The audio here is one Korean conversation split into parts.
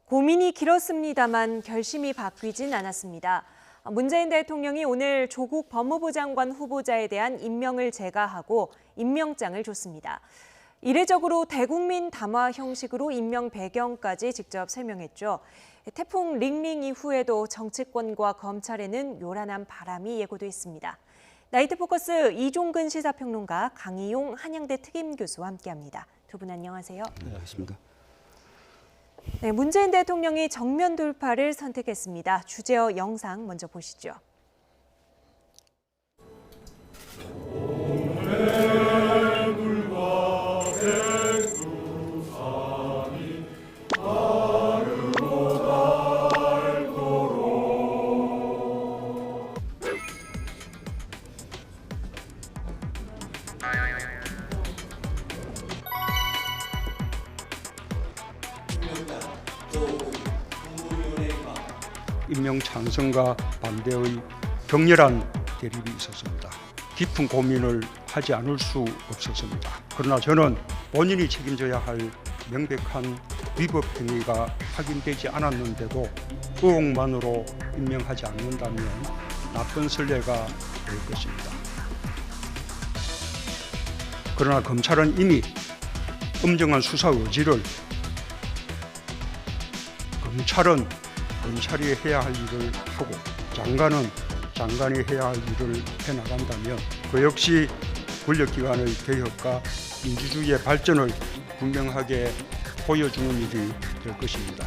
고민이 길었습니다만 결심이 바뀌진 않았습니다. 문재인 대통령이 오늘 조국 법무부 장관 후보자에 대한 임명을 재가하고 임명장을 줬습니다. 이례적으로 대국민 담화 형식으로 임명 배경까지 직접 설명했죠. 태풍 링링 이후에도 정치권과 검찰에는 요란한 바람이 예고돼 있습니다. 나이트포커스 이종근 시사평론가, 강희용 한양대 특임교수와 함께합니다. 두 분 안녕하세요. 안녕하십니까. 네, 문재인 대통령이 정면 돌파를 선택했습니다. 주제어 영상 먼저 보시죠. 임명 찬성과 반대의 격렬한 대립이 있었습니다. 깊은 고민을 하지 않을 수 없었습니다. 그러나 저는 본인이 책임져야 할 명백한 위법 행위가 확인되지 않았는데도 의혹만으로 임명하지 않는다면 나쁜 선례가 될 것입니다. 그러나 검찰은 이미 엄정한 수사 의지를 검찰이 해야 할 일을 하고 장관은 장관이 해야 할 일을 해나간다면 그 역시 권력기관의 개혁과 민주주의의 발전을 분명하게 보여주는 일이 될 것입니다.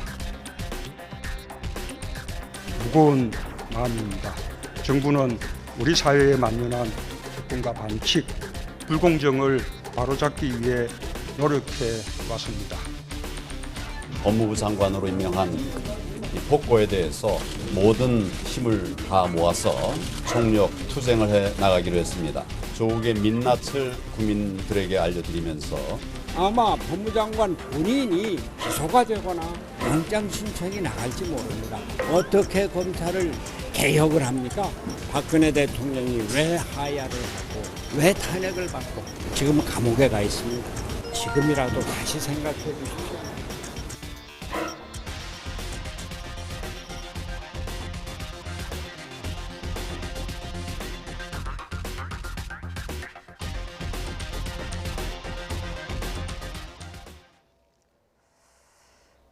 무거운 마음입니다. 정부는 우리 사회에 만연한 특권과 반칙, 불공정을 바로잡기 위해 노력해 왔습니다. 법무부 장관으로 임명한 이 폭거에 대해서 모든 힘을 다 모아서 총력 투쟁을 해 나가기로 했습니다. 조국의 민낯을 국민들에게 알려드리면서 아마 법무장관 본인이 기소가 되거나 영장 신청이 나갈지 모릅니다. 어떻게 검찰을 개혁을 합니까? 박근혜 대통령이 왜 하야를 하고 왜 탄핵을 받고 지금 감옥에 가 있습니다. 지금이라도 다시 생각해 주십시오.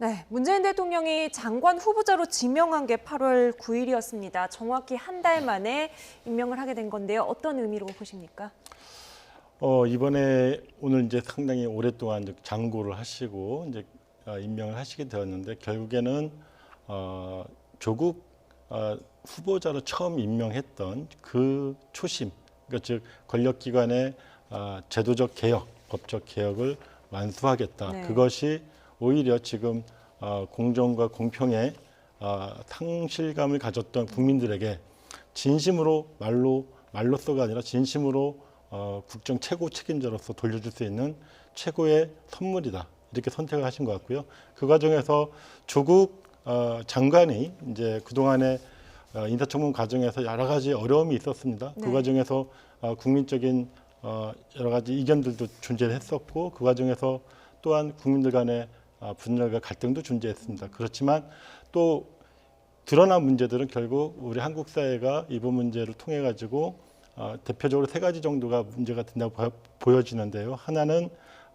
네, 문재인 대통령이 장관 후보자로 지명한 게 8월 9일이었습니다. 정확히 한 달 만에 임명을 하게 된 건데요. 어떤 의미로 보십니까? 이번에 오늘 이제 상당히 오랫동안 이제 장고를 하시고 이제 임명을 하시게 되었는데 결국에는 조국 후보자로 처음 임명했던 그 초심, 그러니까 즉 권력기관의 제도적 개혁, 법적 개혁을 완수하겠다. 네. 그것이 오히려 지금 공정과 공평의 상실감을 가졌던 국민들에게 진심으로 말로써가 아니라 진심으로 국정 최고 책임자로서 돌려줄 수 있는 최고의 선물이다. 이렇게 선택을 하신 것 같고요. 그 과정에서 조국 장관이 이제 그동안의 인사청문 과정에서 여러 가지 어려움이 있었습니다. 네. 그 과정에서 국민적인 여러 가지 이견들도 존재했었고 그 과정에서 또한 국민들 간의 분열과 갈등도 존재했습니다. 그렇지만 또 드러난 문제들은 결국 우리 한국 사회가 이번 문제를 통해 가지고 대표적으로 세 가지 정도가 문제가 된다고 보여지는데요. 하나는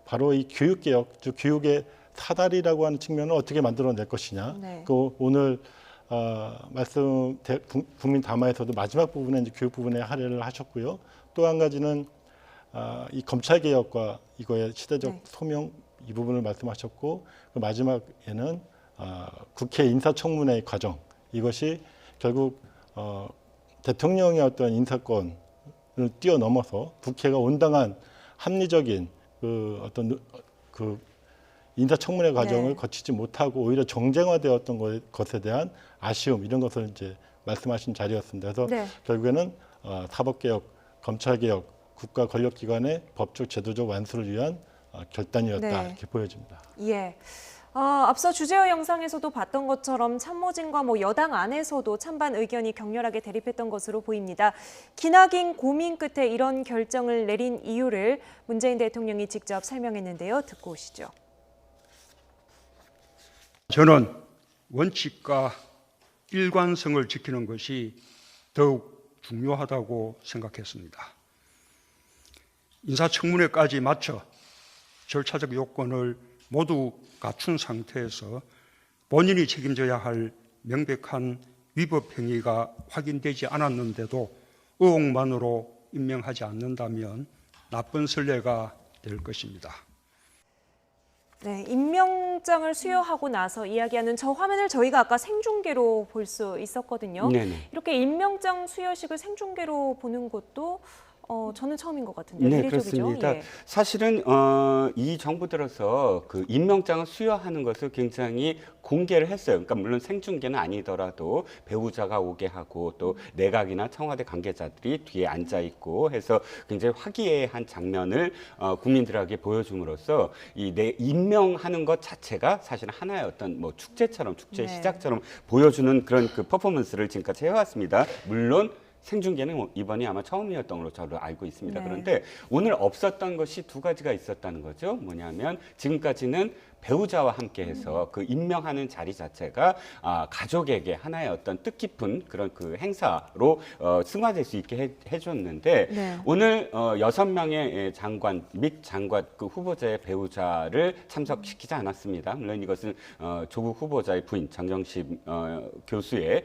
바로 이 교육개혁, 즉 교육의 사다리라고 하는 측면을 어떻게 만들어낼 것이냐. 네. 그 오늘 국민 담화에서도 마지막 부분에 이제 교육 부분에 할애를 하셨고요. 또 한 가지는 이 검찰 개혁과 이거의 시대적 네. 소명 이 부분을 말씀하셨고 그 마지막에는 국회 인사청문회 과정 이것이 결국 대통령의 어떤 인사권을 뛰어넘어서 국회가 온당한 합리적인 그 어떤 그 인사청문회 과정을 네. 거치지 못하고 오히려 정쟁화되었던 것에 대한 아쉬움 이런 것을 이제 말씀하신 자리였습니다. 그래서 네. 결국에는 사법개혁, 검찰개혁, 국가 권력기관의 법적 제도적 완수를 위한 결단이었다 네. 이렇게 보여집니다. 예. 앞서 주제어 영상에서도 봤던 것처럼 참모진과 여당 안에서도 찬반 의견이 격렬하게 대립했던 것으로 보입니다. 기나긴 고민 끝에 이런 결정을 내린 이유를 문재인 대통령이 직접 설명했는데요. 듣고 오시죠. 저는 원칙과 일관성을 지키는 것이 더욱 중요하다고 생각했습니다. 인사청문회까지 마쳐 절차적 요건을 모두 갖춘 상태에서 본인이 책임져야 할 명백한 위법 행위가 확인되지 않았는데도 의혹만으로 임명하지 않는다면 나쁜 선례가 될 것입니다. 네, 임명장을 수여하고 나서 이야기하는 저 화면을 저희가 아까 생중계로 볼 수 있었거든요. 네네. 이렇게 임명장 수여식을 생중계로 보는 것도 저는 처음인 것 같은데요. 네, 이례적이죠? 그렇습니다. 예. 사실은 이 정부 들어서 그 임명장을 수여하는 것을 굉장히 공개를 했어요. 그러니까 물론 생중계는 아니더라도 배우자가 오게 하고 또 내각이나 청와대 관계자들이 뒤에 앉아 있고 해서 굉장히 화기애애한 장면을 국민들에게 보여줌으로써 임명하는 것 자체가 사실 하나의 어떤 뭐 축제처럼 축제 네. 시작처럼 보여주는 그런 그 퍼포먼스를 지금까지 해왔습니다. 물론 생중계는 이번이 아마 처음이었던 걸로 저도 알고 있습니다. 네. 그런데 오늘 없었던 것이 두 가지가 있었다는 거죠. 뭐냐면 지금까지는 배우자와 함께해서 그 임명하는 자리 자체가 가족에게 하나의 어떤 뜻깊은 그런 그 행사로 승화될 수 있게 해줬는데 네. 오늘 6명의 장관 및 장관 그 후보자의 배우자를 참석시키지 않았습니다. 물론 이것은 조국 후보자의 부인 장정심 교수의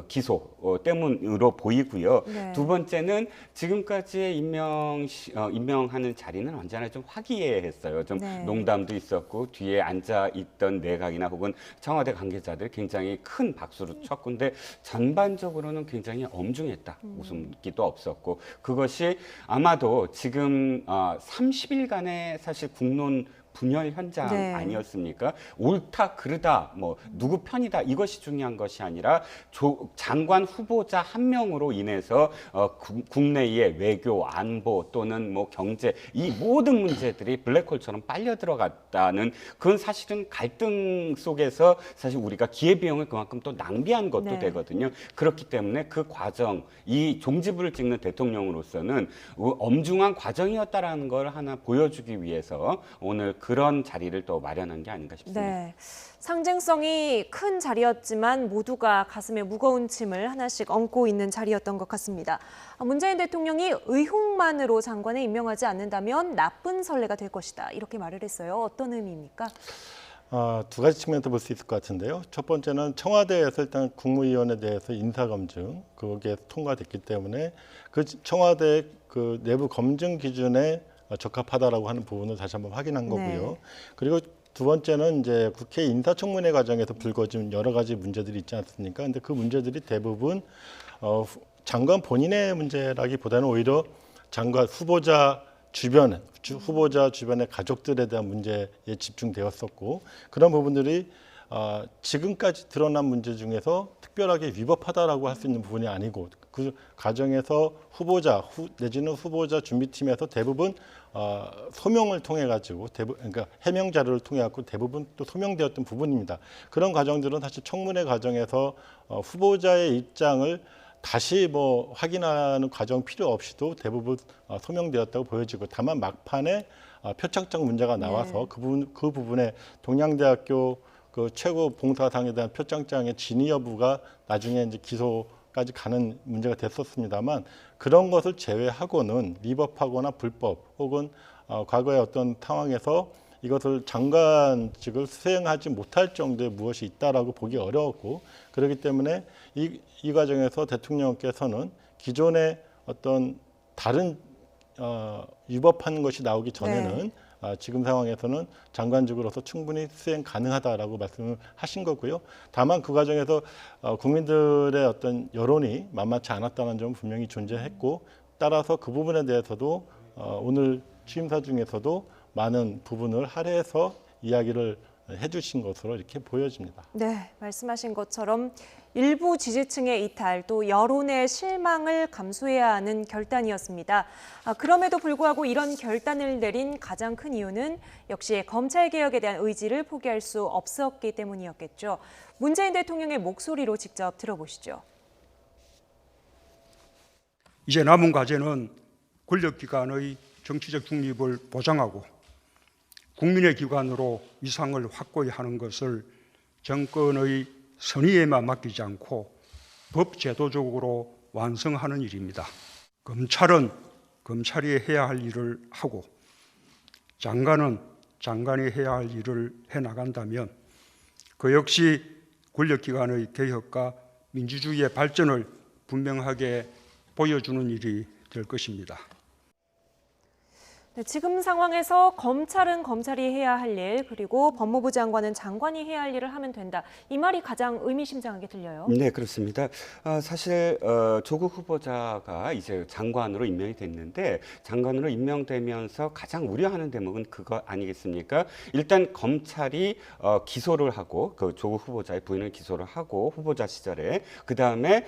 기소 때문으로 보이고요. 네. 두 번째는 지금까지의 임명하는 자리는 언제나 좀 화기애애했어요. 좀 네. 농담도 있었고 뒤에 앉아 있던 내각이나 혹은 청와대 관계자들 굉장히 큰 박수를 쳤고 근데 전반적으로는 굉장히 엄중했다. 웃음기도 없었고 그것이 아마도 지금 30일간의 사실 국론 분열 현장 네. 아니었습니까? 옳다 그르다 뭐 누구 편이다 이것이 중요한 것이 아니라 장관 후보자 한 명으로 인해서 국내의 외교 안보 또는 뭐 경제 이 모든 문제들이 블랙홀처럼 빨려 들어갔다는 그건 사실은 갈등 속에서 사실 우리가 기회비용을 그만큼 또 낭비한 것도 네. 되거든요. 그렇기 때문에 그 과정 이 종지부를 찍는 대통령으로서는 엄중한 과정이었다라는 걸 하나 보여주기 위해서 오늘 그런 자리를 또 마련한 게 아닌가 싶습니다. 네. 상징성이 큰 자리였지만 모두가 가슴에 무거운 짐을 하나씩 얹고 있는 자리였던 것 같습니다. 문재인 대통령이 의혹만으로 장관에 임명하지 않는다면 나쁜 선례가 될 것이다. 이렇게 말을 했어요. 어떤 의미입니까? 두 가지 측면에서 볼 수 있을 것 같은데요. 첫 번째는 청와대에서 일단 국무위원에 대해서 인사검증 그게 통과됐기 때문에 그 청와대 그 내부 검증 기준에 적합하다라고 하는 부분을 다시 한번 확인한 거고요. 네. 그리고 두 번째는 이제 국회 인사청문회 과정에서 불거진 여러 가지 문제들이 있지 않습니까? 근데 그 문제들이 대부분 장관 본인의 문제라기보다는 오히려 장관 후보자 주변의 가족들에 대한 문제에 집중되었었고 그런 부분들이 지금까지 드러난 문제 중에서 특별하게 위법하다라고 할 수 있는 부분이 아니고 그 과정에서 내지는 후보자 준비팀에서 대부분 소명을 통해 가지고 그러니까 해명 자료를 통해 갖고 대부분 또 소명되었던 부분입니다. 그런 과정들은 사실 청문회 과정에서 후보자의 입장을 다시 뭐 확인하는 과정 필요 없이도 대부분 소명되었다고 보여지고 다만 막판에 표창장 문제가 나와서 그 부분에 동양대학교 그 최고 봉사상에 대한 표창장의 진위 여부가 나중에 이제 기소까지 가는 문제가 됐었습니다만 그런 것을 제외하고는 위법하거나 불법 혹은 과거의 어떤 상황에서 이것을 장관직을 수행하지 못할 정도의 무엇이 있다라고 보기 어려웠고 그렇기 때문에 이 과정에서 대통령께서는 기존의 어떤 다른 위법한 것이 나오기 전에는 지금 상황에서는 장관직으로서 충분히 수행 가능하다라고 말씀을 하신 거고요. 다만 그 과정에서 국민들의 어떤 여론이 만만치 않았다는 점은 분명히 존재했고 따라서 그 부분에 대해서도 오늘 취임사 중에서도 많은 부분을 할애해서 이야기를 해주신 것으로 이렇게 보여집니다. 네, 말씀하신 것처럼 일부 지지층의 이탈 또 여론의 실망을 감수해야 하는 결단이었습니다. 그럼에도 불구하고 이런 결단을 내린 가장 큰 이유는 역시 검찰개혁에 대한 의지를 포기할 수 없었기 때문이었겠죠. 문재인 대통령의 목소리로 직접 들어보시죠. 이제 남은 과제는 권력기관의 정치적 중립을 보장하고 국민의 기관으로 위상을 확고히 하는 것을 정권의 선의에만 맡기지 않고 법 제도적으로 완성하는 일입니다. 검찰은 검찰이 해야 할 일을 하고 장관은 장관이 해야 할 일을 해나간다면 그 역시 권력기관의 개혁과 민주주의의 발전을 분명하게 보여주는 일이 될 것입니다. 네, 지금 상황에서 검찰은 검찰이 해야 할 일, 그리고 법무부 장관은 장관이 해야 할 일을 하면 된다. 이 말이 가장 의미심장하게 들려요. 네, 그렇습니다. 사실 조국 후보자가 이제 장관으로 임명이 됐는데 장관으로 임명되면서 가장 우려하는 대목은 그거 아니겠습니까? 일단 검찰이 기소를 하고 그 조국 후보자의 부인을 기소를 하고 후보자 시절에 그 다음에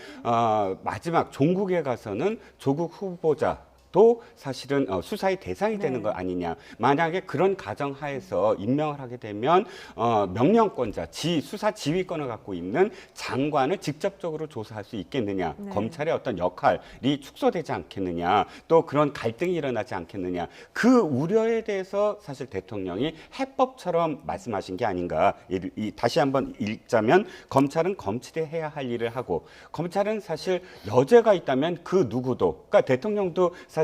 마지막 종국에 가서는 조국 후보자 또 사실은 수사의 대상이 되는 거 아니냐. 만약에 그런 가정 하에서 임명을 하게 되면 명령권자, 수사 지휘권을 갖고 있는 장관을 직접적으로 조사할 수 있겠느냐. 검찰의 어떤 역할이 축소되지 않겠느냐. 또 그런 갈등이 일어나지 않겠느냐. 그 우려에 대해서 사실 대통령이 해법처럼 말씀하신 게 아닌가. 다시 한번 읽자면 검찰은 검찰이 해야 할 일을 하고 검찰은 사실 여죄가 있다면 그 누구도, 그러니까 대통령도 사실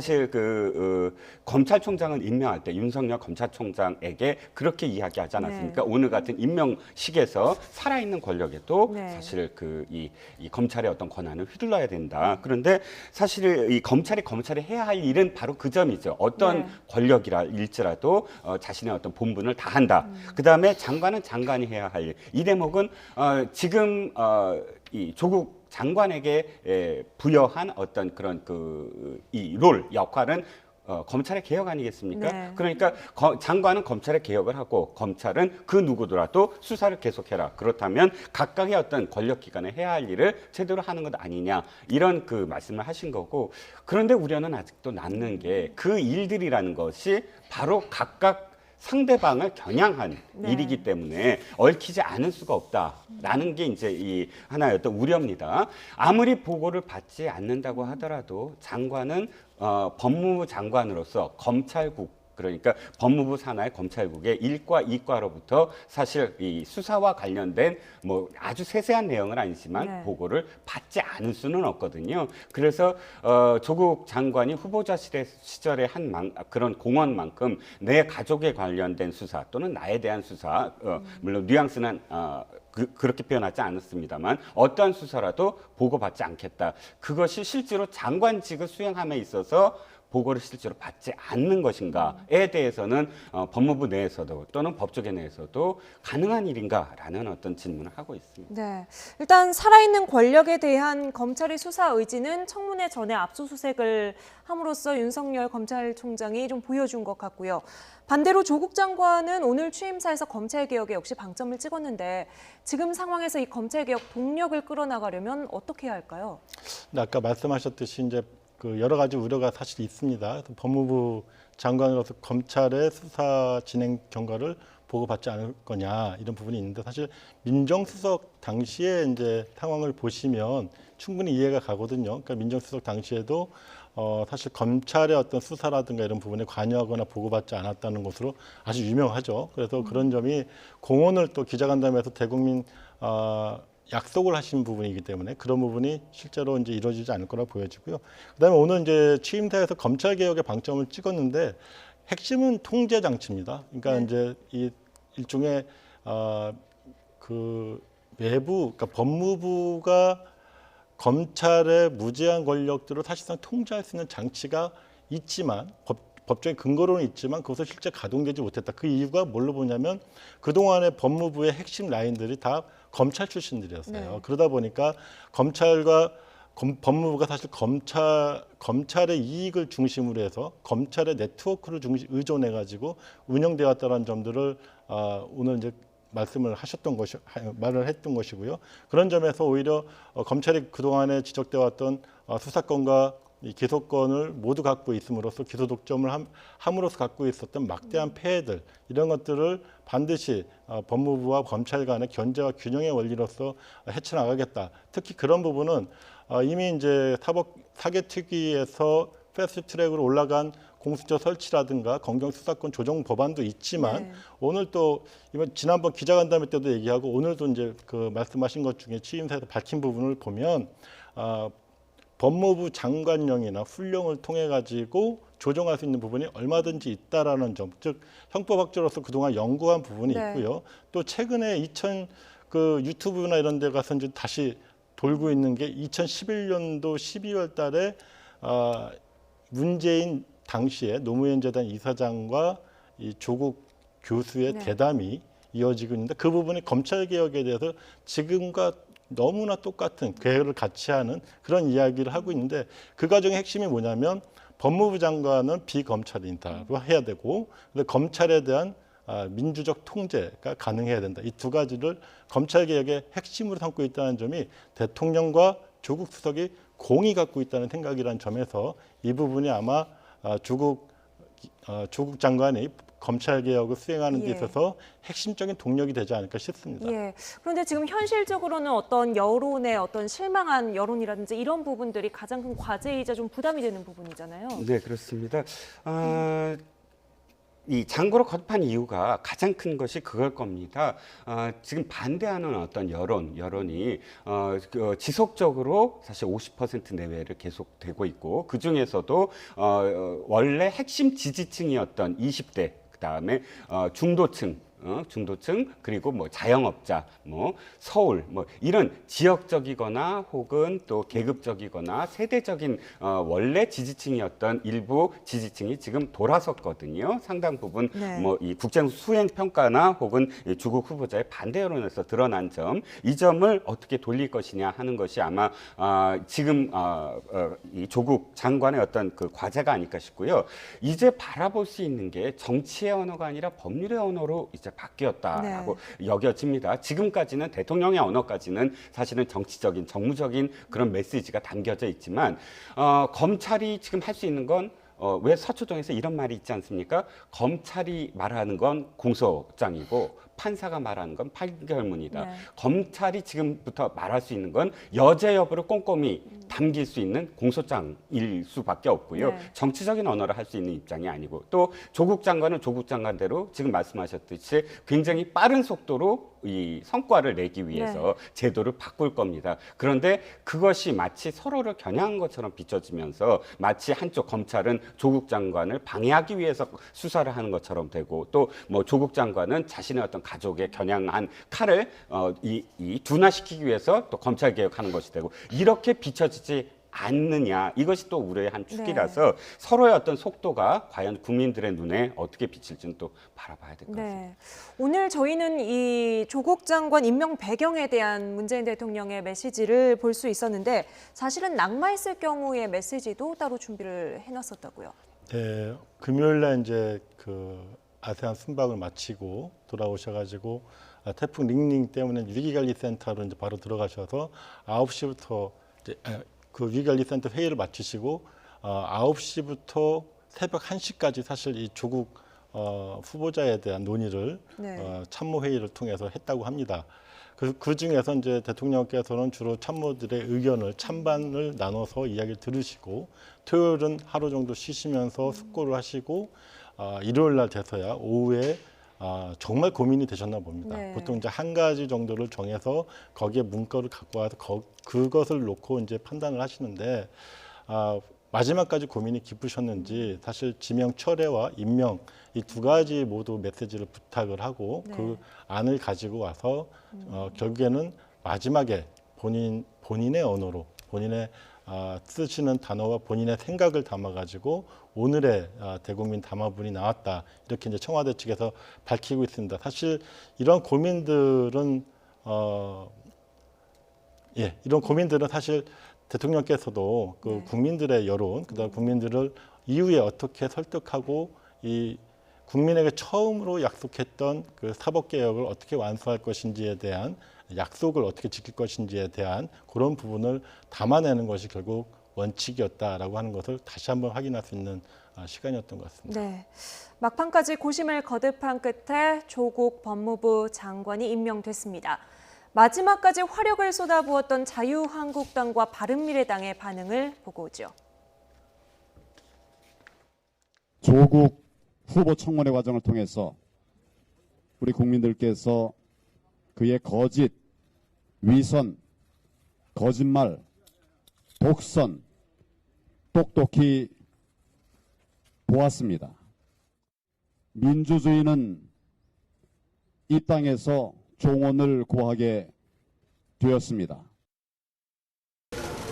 검찰총장을 임명할 때 윤석열 검찰총장에게 그렇게 이야기하지 않았습니까? 오늘 같은 임명식에서 살아있는 권력에도 사실 이 검찰의 어떤 권한을 휘둘러야 된다. 그런데 사실 이 검찰이 해야 할 일은 바로 그 점이죠. 어떤 권력일지라도 자신의 어떤 본분을 다한다. 그 다음에 장관은 장관이 해야 할 일. 이 대목은 지금 이 조국 장관에게 부여한 어떤 그런 이 롤 역할은 검찰의 개혁 아니겠습니까? 그러니까 장관은 검찰의 개혁을 하고 검찰은 그 누구더라도 수사를 계속해라. 그렇다면 각각의 어떤 권력기관에 해야 할 일을 제대로 하는 것 아니냐 이런 말씀을 하신 거고 그런데 우려는 아직도 남는 게 그 일들이라는 것이 바로 각각 상대방을 겨냥한 일이기 때문에 얽히지 않을 수가 없다라는 게 이제 이 하나의 어떤 우려입니다. 아무리 보고를 받지 않는다고 하더라도 장관은 법무부 장관으로서 검찰국 그러니까 법무부 산하의 검찰국의 1과 2과로부터 사실 이 수사와 관련된 뭐 아주 세세한 내용은 아니지만 보고를 받지 않을 수는 없거든요. 그래서 조국 장관이 후보자 시절에 한 그런 공헌만큼 내 가족에 관련된 수사 또는 나에 대한 수사, 물론 뉘앙스는 그렇게 표현하지 않았습니다만 어떠한 수사라도 보고받지 않겠다. 그것이 실제로 장관직을 수행함에 있어서 보고를 실제로 받지 않는 것인가에 대해서는 법무부 내에서도 또는 법조계 내에서도 가능한 일인가라는 어떤 질문을 하고 있습니다. 네, 일단 살아있는 권력에 대한 검찰의 수사 의지는 청문회 전에 압수수색을 함으로써 윤석열 검찰총장이 좀 보여준 것 같고요. 반대로 조국 장관은 오늘 취임사에서 검찰개혁에 역시 방점을 찍었는데 지금 상황에서 이 검찰개혁 동력을 끌어나가려면 어떻게 해야 할까요? 네, 아까 말씀하셨듯이 이제 여러 가지 우려가 사실 있습니다. 법무부 장관으로서 검찰의 수사 진행 경과를 보고받지 않을 거냐 이런 부분이 있는데 사실 민정수석 당시에 이제 상황을 보시면 충분히 이해가 가거든요. 그러니까 민정수석 당시에도 사실 검찰의 어떤 수사라든가 이런 부분에 관여하거나 보고받지 않았다는 것으로 아주 유명하죠. 그래서 그런 점이 공언을 또 기자간담회에서 대국민 약속을 하신 부분이기 때문에 그런 부분이 실제로 이제 이루어지지 않을 거라 보여지고요. 그다음에 오늘 이제 취임사에서 검찰 개혁에 방점을 찍었는데 핵심은 통제 장치입니다. 그러니까 이제 이 일종의 외부, 그러니까 법무부가 검찰의 무제한 권력들을 사실상 통제할 수 있는 장치가 있지만 법적인 근거로는 있지만 그것을 실제 가동되지 못했다. 그 이유가 뭘로 보냐면 그동안의 법무부의 핵심 라인들이 다 검찰 출신들이었어요. 그러다 보니까 검찰과 법무부가 사실 검찰의 이익을 중심으로 해서 검찰의 네트워크를 의존해 가지고 운영되어 왔다는 점들을 오늘 이제 말을 했던 것이고요. 그런 점에서 오히려 검찰이 그동안에 지적되어 왔던 수사권과 이 기소권을 모두 갖고 있음으로써 기소 독점을 함으로써 갖고 있었던 막대한 폐해들 이런 것들을 반드시 법무부와 검찰 간의 견제와 균형의 원리로서 헤쳐나가겠다. 특히 그런 부분은 이미 이제 사개특위에서 패스트트랙으로 올라간 공수처 설치라든가 검경 수사권 조정 법안도 있지만 네. 오늘 또 이번 지난번 기자간담회 때도 얘기하고 오늘도 이제 그 말씀하신 것 중에 취임사에서 밝힌 부분을 보면 법무부 장관령이나 훈령을 통해 가지고 조정할 수 있는 부분이 얼마든지 있다라는 점, 즉 형법학자로서 그동안 연구한 부분이 네. 있고요. 또 최근에 그 유튜브나 이런 데 가서 이제 다시 돌고 있는 게 2011년도 12월 달에 문재인 당시에 노무현 재단 이사장과 이 조국 교수의 네. 대담이 이어지고 있는데 그 부분이 검찰 개혁에 대해서 지금과 너무나 똑같은 계획을 같이 하는 그런 이야기를 하고 있는데 그 과정의 핵심이 뭐냐면 법무부 장관은 비검찰인다로 해야 되고 근데 검찰에 대한 민주적 통제가 가능해야 된다. 이 두 가지를 검찰 개혁의 핵심으로 삼고 있다는 점이 대통령과 조국 수석이 공이 갖고 있다는 생각이라는 점에서 이 부분이 아마 조국 장관이 검찰 개혁을 수행하는 데 예. 있어서 핵심적인 동력이 되지 않을까 싶습니다. 예. 그런데 지금 현실적으로는 어떤 여론의 어떤 실망한 여론이라든지 이런 부분들이 가장 큰 과제이자 좀 부담이 되는 부분이잖아요. 네, 그렇습니다. 이 장고로 거듭한 이유가 가장 큰 것이 그걸 겁니다. 지금 반대하는 어떤 여론이 지속적으로 사실 50% 내외를 계속되고 있고 그 중에서도 원래 핵심 지지층이었던 20대 그다음에 중도층 그리고 뭐 자영업자, 뭐 서울, 뭐 이런 지역적이거나 혹은 또 계급적이거나 세대적인 원래 지지층이었던 일부 지지층이 지금 돌아섰거든요. 상당 부분 네. 뭐 이 국정 수행 평가나 혹은 이 조국 후보자의 반대 여론에서 드러난 점, 이 점을 어떻게 돌릴 것이냐 하는 것이 아마 지금 이 조국 장관의 어떤 그 과제가 아닐까 싶고요. 이제 바라볼 수 있는 게 정치의 언어가 아니라 법률의 언어로 이제 바뀌었다라고 여겨집니다. 지금까지는 대통령의 언어까지는 사실은 정치적인, 정무적인 그런 메시지가 담겨져 있지만 검찰이 지금 할 수 있는 건 왜 서초동에서 이런 말이 있지 않습니까? 검찰이 말하는 건 공소장이고 판사가 말하는 건 판결문이다. 네. 검찰이 지금부터 말할 수 있는 건 여죄 여부를 꼼꼼히 담길 수 있는 공소장일 수밖에 없고요. 네. 정치적인 언어를 할 수 있는 입장이 아니고 또 조국 장관은 조국 장관대로 지금 말씀하셨듯이 굉장히 빠른 속도로 이 성과를 내기 위해서 제도를 바꿀 겁니다. 그런데 그것이 마치 서로를 겨냥한 것처럼 비춰지면서 마치 한쪽 검찰은 조국 장관을 방해하기 위해서 수사를 하는 것처럼 되고 또 뭐 조국 장관은 자신의 어떤 가족에 겨냥한 칼을 둔화시키기 위해서 또 검찰 개혁하는 것이 되고 이렇게 비춰지지 않느냐, 이것이 또 우려의 한 축이라서 서로의 어떤 속도가 과연 국민들의 눈에 어떻게 비칠지는 또 바라봐야 될 것 같습니다. 네. 오늘 저희는 이 조국 장관 임명 배경에 대한 문재인 대통령의 메시지를 볼 수 있었는데 사실은 낙마했을 경우의 메시지도 따로 준비를 해놨었다고요. 네, 금요일 날 이제 그 아세안 순방을 마치고 돌아오셔가지고 태풍 링링 때문에 위기관리센터로 이제 바로 들어가셔서 9시부터 이제 그 위기관리센터 회의를 마치시고 9시부터 새벽 1시까지 사실 이 조국 후보자에 대한 논의를 참모회의를 통해서 했다고 합니다. 그 중에서 이제 대통령께서는 주로 참모들의 의견을 찬반을 나눠서 이야기를 들으시고 토요일은 하루 정도 쉬시면서 숙고를 하시고 일요일 날 돼서야 오후에 정말 고민이 되셨나 봅니다. 네. 보통 이제 한 가지 정도를 정해서 거기에 문건을 갖고 와서 그것을 놓고 이제 판단을 하시는데 마지막까지 고민이 깊으셨는지 사실 지명 철회와 임명 이 두 가지 모두 메시지를 부탁을 하고 그 안을 가지고 와서 결국에는 마지막에 본인의 언어로 본인의 쓰시는 단어와 본인의 생각을 담아가지고 오늘의 대국민 담화문이 나왔다 이렇게 이제 청와대 측에서 밝히고 있습니다. 사실 이런 고민들은 이런 고민들은 사실 대통령께서도 그 국민들의 여론, 그다음 국민들을 이후에 어떻게 설득하고 이 국민에게 처음으로 약속했던 그 사법개혁을 어떻게 완수할 것인지에 대한 약속을 어떻게 지킬 것인지에 대한 그런 부분을 담아내는 것이 결국 원칙이었다라고 하는 것을 다시 한번 확인할 수 있는 시간이었던 것 같습니다. 네. 막판까지 고심을 거듭한 끝에 조국 법무부 장관이 임명됐습니다. 마지막까지 화력을 쏟아부었던 자유한국당과 바른미래당의 반응을 보고 오죠. 조국 후보 청문회 과정을 통해서 우리 국민들께서 그의 거짓, 위선, 거짓말, 독선 똑똑히 보았습니다. 민주주의는 이 땅에서 종언을 구하게 되었습니다.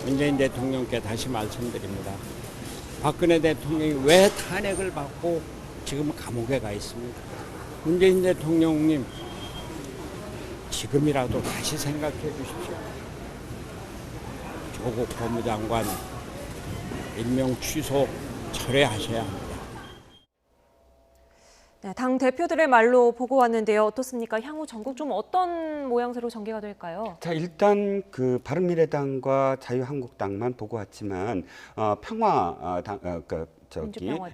문재인 대통령께 다시 말씀드립니다. 박근혜 대통령이 왜 탄핵을 받고 지금 감옥에 가 있습니까? 문재인 대통령님, 지금이라도 다시 생각해 주십시오. 조국 법무장관 임명 취소 철회하셔야 합니다. 네, 당 대표들의 말로 보고 왔는데요. 어떻습니까? 향후 전국 좀 어떤 모양새로 전개가 될까요? 자, 일단 그 바른미래당과 자유한국당만 보고 왔지만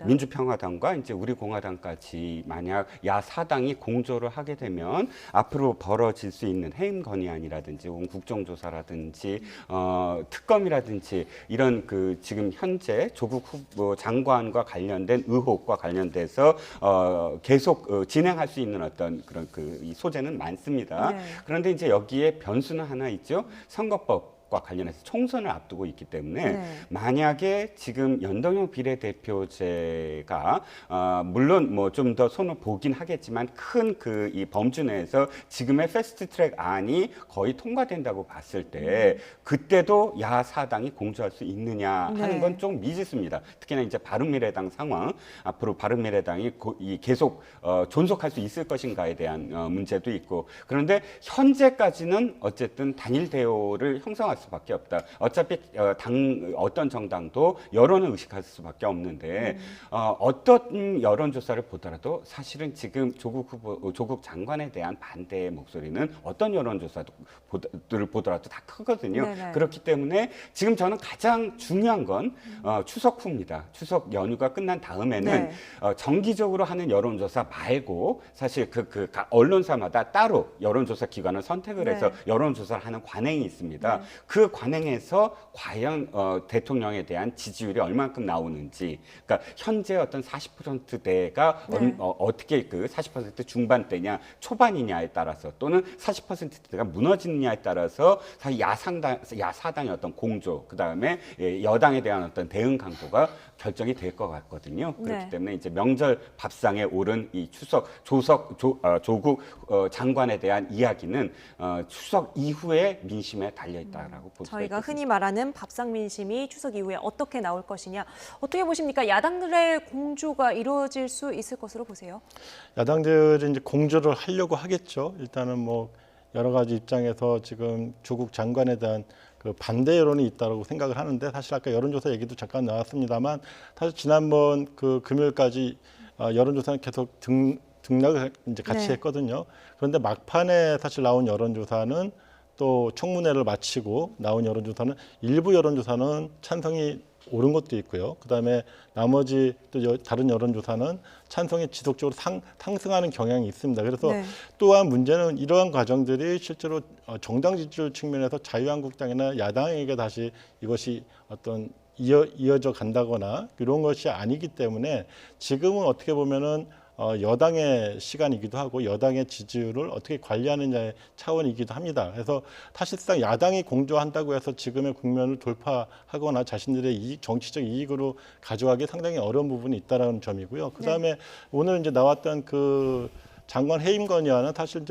민주평화당과 이제 우리공화당까지 만약 야사당이 공조를 하게 되면 앞으로 벌어질 수 있는 해임 건의안이라든지 혹은 국정조사라든지 특검이라든지 이런 그 지금 현재 조국 후보 장관과 관련된 의혹과 관련돼서 계속 진행할 수 있는 어떤 그런 이 소재는 많습니다. 네. 그런데 이제 여기에 변수는 하나 있죠. 선거법. 과 관련해서 총선을 앞두고 있기 때문에 네. 만약에 지금 연동형 비례대표제가 물론 뭐 좀 더 손을 보긴 하겠지만 큰 그 이 범주 내에서 지금의 패스트트랙 안이 거의 통과된다고 봤을 때 그때도 야사당이 공조할 수 있느냐 하는 건 좀 미지수입니다. 특히나 이제 바른미래당 상황 앞으로 바른미래당이 계속 존속할 수 있을 것인가에 대한 문제도 있고 그런데 현재까지는 어쨌든 단일 대오를 형성할 수밖에 없다. 어차피 어떤 정당도 여론을 의식할 수밖에 없는데 어떤 여론조사를 보더라도 사실은 지금 조국 장관에 대한 반대의 목소리는 어떤 여론조사들을 보더라도 다 크거든요. 네네. 그렇기 때문에 지금 저는 가장 중요한 건 추석 후입니다. 추석 연휴가 끝난 다음에는 네. 정기적으로 하는 여론조사 말고 사실 언론사마다 따로 여론조사 기관을 선택을 해서 네. 여론조사를 하는 관행이 있습니다. 그 관행에서 과연 대통령에 대한 지지율이 얼만큼 나오는지, 그러니까 현재 어떤 40%대가 네. 어떻게 그 40% 중반대냐 초반이냐에 따라서 또는 40%대가 무너지느냐에 따라서 사실 야사당의 어떤 공조, 그 다음에 여당에 대한 어떤 대응 강도가 결정이 될 것 같거든요. 그렇기 네. 때문에 이제 명절 밥상에 오른 이 조국 장관에 대한 이야기는 추석 이후에 민심에 달려 있다라고 볼 수가 저희가 있겠습니다. 흔히 말하는 밥상 민심이 추석 이후에 어떻게 나올 것이냐. 어떻게 보십니까? 야당들의 공조가 이루어질 수 있을 것으로 보세요? 야당들이 이제 공조를 하려고 하겠죠. 일단은 뭐 여러 가지 입장에서 지금 조국 장관에 대한 그 반대 여론이 있다고 생각을 하는데 사실 아까 여론조사 얘기도 잠깐 나왔습니다만 사실 지난번 그 금요일까지 여론조사는 계속 등락을 이제 같이 네. 했거든요. 그런데 막판에 사실 나온 여론조사는 또 청문회를 마치고 나온 여론조사는 일부 여론조사는 찬성이 오른 것도 있고요. 그다음에 나머지 또 다른 여론조사는 찬성이 지속적으로 상승하는 경향이 있습니다. 그래서 네. 또한 문제는 이러한 과정들이 실제로 정당 지지율 측면에서 자유한국당이나 야당에게 다시 이것이 어떤 이어져 간다거나 이런 것이 아니기 때문에 지금은 어떻게 보면은 여당의 시간이기도 하고 여당의 지지율을 어떻게 관리하느냐의 차원이기도 합니다. 그래서 사실상 야당이 공조한다고 해서 지금의 국면을 돌파하거나 자신들의 정치적 이익으로 가져가기 상당히 어려운 부분이 있다는 점이고요. 그다음에 오늘 이제 나왔던 그 장관 해임 건의안은 사실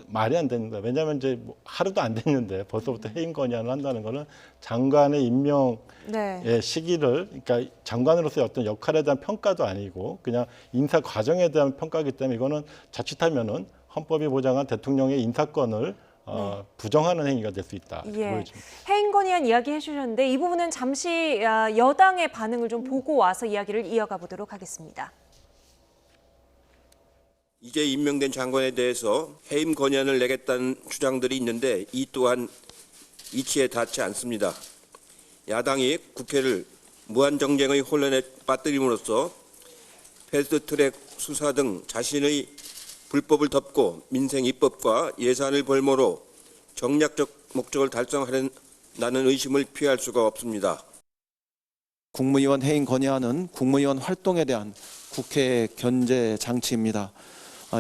말이 안 됩니다. 왜냐하면 이제 하루도 안 됐는데 벌써부터 해임 건의안을 한다는 거는 장관의 임명의 네. 시기를, 그러니까 장관으로서의 어떤 역할에 대한 평가도 아니고 그냥 인사 과정에 대한 평가이기 때문에 이거는 자칫하면은 헌법이 보장한 대통령의 인사권을 부정하는 행위가 될 수 있다. 예. 해임 건의안 이야기해 주셨는데 이 부분은 잠시 여당의 반응을 좀 보고 와서 이야기를 이어가 보도록 하겠습니다. 이제 임명된 장관에 대해서 해임 건의안을 내겠다는 주장들이 있는데 이 또한 이치에 닿지 않습니다. 야당이 국회를 무한정쟁의 혼란에 빠뜨림으로써 패스트트랙 수사 등 자신의 불법을 덮고 민생 입법과 예산을 볼모로 정략적 목적을 달성하려는 의심을 피할 수가 없습니다. 국무위원 해임 건의안은 국무위원 활동에 대한 국회 견제 장치입니다.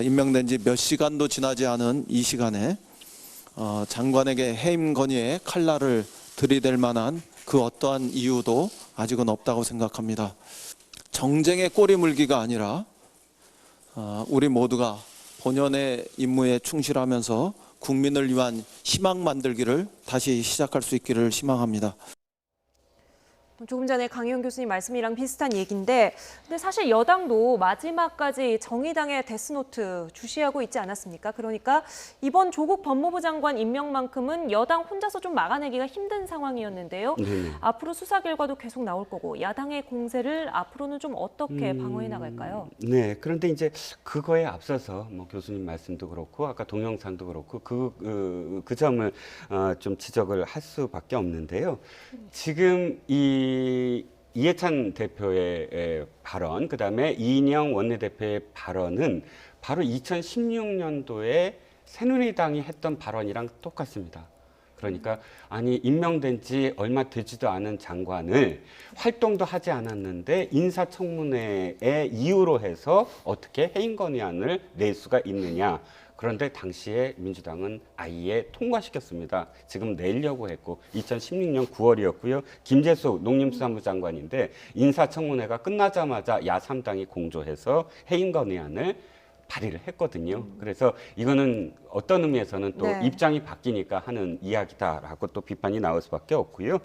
임명된 지 몇 시간도 지나지 않은 이 시간에 장관에게 해임 건의에 칼날을 들이댈 만한 그 어떠한 이유도 아직은 없다고 생각합니다. 정쟁의 꼬리 물기가 아니라 우리 모두가 본연의 임무에 충실하면서 국민을 위한 희망 만들기를 다시 시작할 수 있기를 희망합니다. 조금 전에 강희영 교수님 말씀이랑 비슷한 얘기인데, 근데 사실 여당도 마지막까지 정의당의 데스노트 주시하고 있지 않았습니까? 그러니까 이번 조국 법무부 장관 임명만큼은 여당 혼자서 좀 막아내기가 힘든 상황이었는데요. 네네. 앞으로 수사 결과도 계속 나올 거고 야당의 공세를 앞으로는 좀 어떻게 방어해 나갈까요? 네, 그런데 이제 그거에 앞서서 뭐 교수님 말씀도 그렇고 아까 동영상도 그렇고 그 점을 좀 지적을 할 수밖에 없는데요. 지금 이해찬 대표의 발언, 그다음에 이인영 원내대표의 발언은 바로 2016년도에 새누리당이 했던 발언이랑 똑같습니다. 그러니까 아니 임명된 지 얼마 되지도 않은 장관을 활동도 하지 않았는데 인사청문회의 이유로 해서 어떻게 해임 건의안을 낼 수가 있느냐. 그런데 당시에 민주당은 아예 통과시켰습니다. 지금 내려고 했고 2016년 9월이었고요. 김재숙 농림수산부 장관인데 인사청문회가 끝나자마자 야3당이 공조해서 해임 건의안을 발의를 했거든요. 그래서 이거는 어떤 의미에서는 또 네. 입장이 바뀌니까 하는 이야기다라고 또 비판이 나올 수밖에 없고요.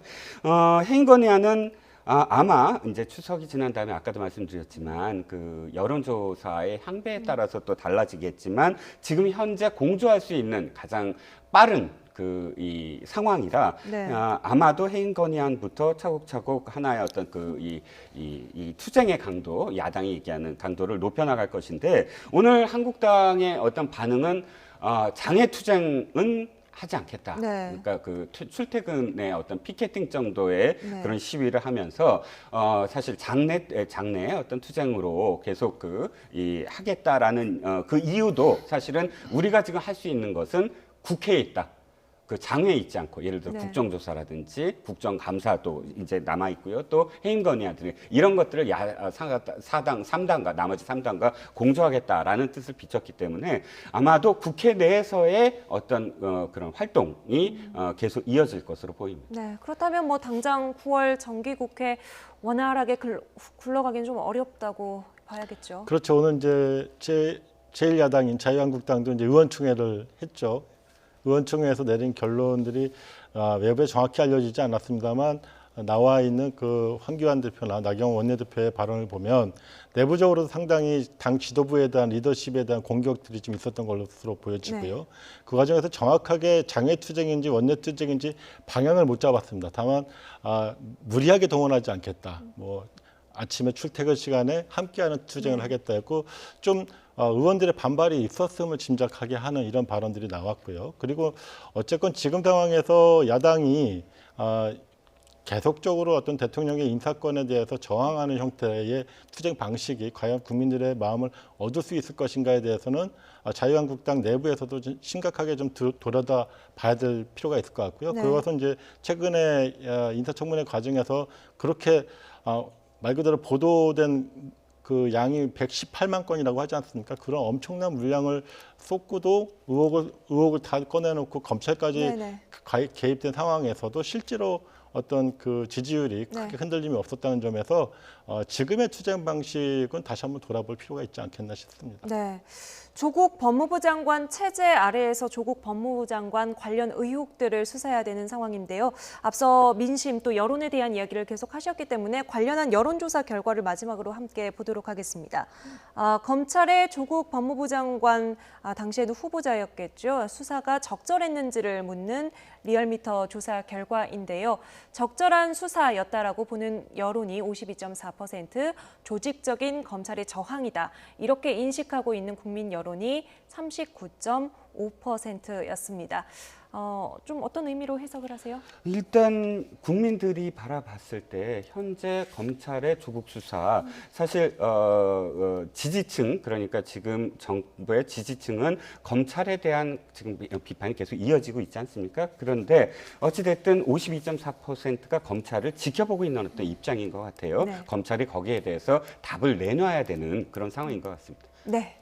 해임 건의안은 아마 이제 추석이 지난 다음에 아까도 말씀드렸지만 그 여론조사의 향배에 따라서 또 달라지겠지만 지금 현재 공조할 수 있는 가장 빠른 이 상황이라 네. 아마도 해임 건의안부터 차곡차곡 하나의 어떤 이 투쟁의 강도, 야당이 얘기하는 강도를 높여나갈 것인데 오늘 한국당의 어떤 반응은 장애 투쟁은 하지 않겠다. 네. 그러니까 그 출퇴근의 어떤 피켓팅 정도의 네. 그런 시위를 하면서 사실 장내 어떤 투쟁으로 계속 하겠다라는 그 이유도 사실은 우리가 지금 할 수 있는 것은 국회에 있다. 그 장외에 있지 않고 예를 들어 네. 국정조사라든지 국정감사도 이제 남아 있고요. 또 해임 건의안들 이런 것들을 사당 3당과 나머지 3당과 공조하겠다라는 뜻을 비췄기 때문에 아마도 국회 내에서의 어떤 그런 활동이 계속 이어질 것으로 보입니다. 네, 그렇다면 뭐 당장 9월 정기국회 원활하게 굴러가기는 좀 어렵다고 봐야겠죠. 그렇죠. 오늘 이제 제1야당인 자유한국당도 이제 의원총회를 했죠. 의원총회에서 내린 결론들이 외부에 정확히 알려지지 않았습니다만 나와 있는 그 황교안 대표나 나경원 원내대표의 발언을 보면 내부적으로 상당히 당 지도부에 대한 리더십에 대한 공격들이 좀 있었던 것으로 보여지고요. 네. 그 과정에서 정확하게 장외투쟁인지 원내투쟁인지 방향을 못 잡았습니다. 다만 무리하게 동원하지 않겠다. 뭐 아침에 출퇴근 시간에 함께하는 투쟁을 하겠다 했고 좀 의원들의 반발이 있었음을 짐작하게 하는 이런 발언들이 나왔고요. 그리고 어쨌건 지금 상황에서 야당이 계속적으로 어떤 대통령의 인사권에 대해서 저항하는 형태의 투쟁 방식이 과연 국민들의 마음을 얻을 수 있을 것인가에 대해서는 자유한국당 내부에서도 좀 심각하게 좀 돌아다 봐야 될 필요가 있을 것 같고요. 네. 그것은 이제 최근에 인사청문회 과정에서 그렇게 말 그대로 보도된 그 양이 118만 건이라고 하지 않습니까? 그런 엄청난 물량을 쏟고도 의혹을 다 꺼내놓고 검찰까지 네네. 개입된 상황에서도 실제로 어떤 그 지지율이 크게 흔들림이 없었다는 점에서 지금의 투쟁 방식은 다시 한번 돌아볼 필요가 있지 않겠나 싶습니다. 네. 조국 법무부 장관 체제 아래에서 조국 법무부 장관 관련 의혹들을 수사해야 되는 상황인데요. 앞서 민심 또 여론에 대한 이야기를 계속 하셨기 때문에 관련한 여론조사 결과를 마지막으로 함께 보도록 하겠습니다. 검찰의 조국 법무부 장관 당시에도 후보자였겠죠. 수사가 적절했는지를 묻는 리얼미터 조사 결과인데요. 적절한 수사였다라고 보는 여론이 52.4%, 조직적인 검찰의 저항이다. 이렇게 인식하고 있는 국민 여론 여론이 39.5%였습니다. 좀 어떤 의미로 해석을 하세요? 일단 국민들이 바라봤을 때 현재 검찰의 조국 수사 사실 지지층 그러니까 지금 정부의 지지층은 검찰에 대한 지금 비판이 계속 이어지고 있지 않습니까? 그런데 어찌됐든 52.4%가 검찰을 지켜보고 있는 어떤 입장인 것 같아요. 네. 검찰이 거기에 대해서 답을 내놔야 되는 그런 상황인 것 같습니다. 네.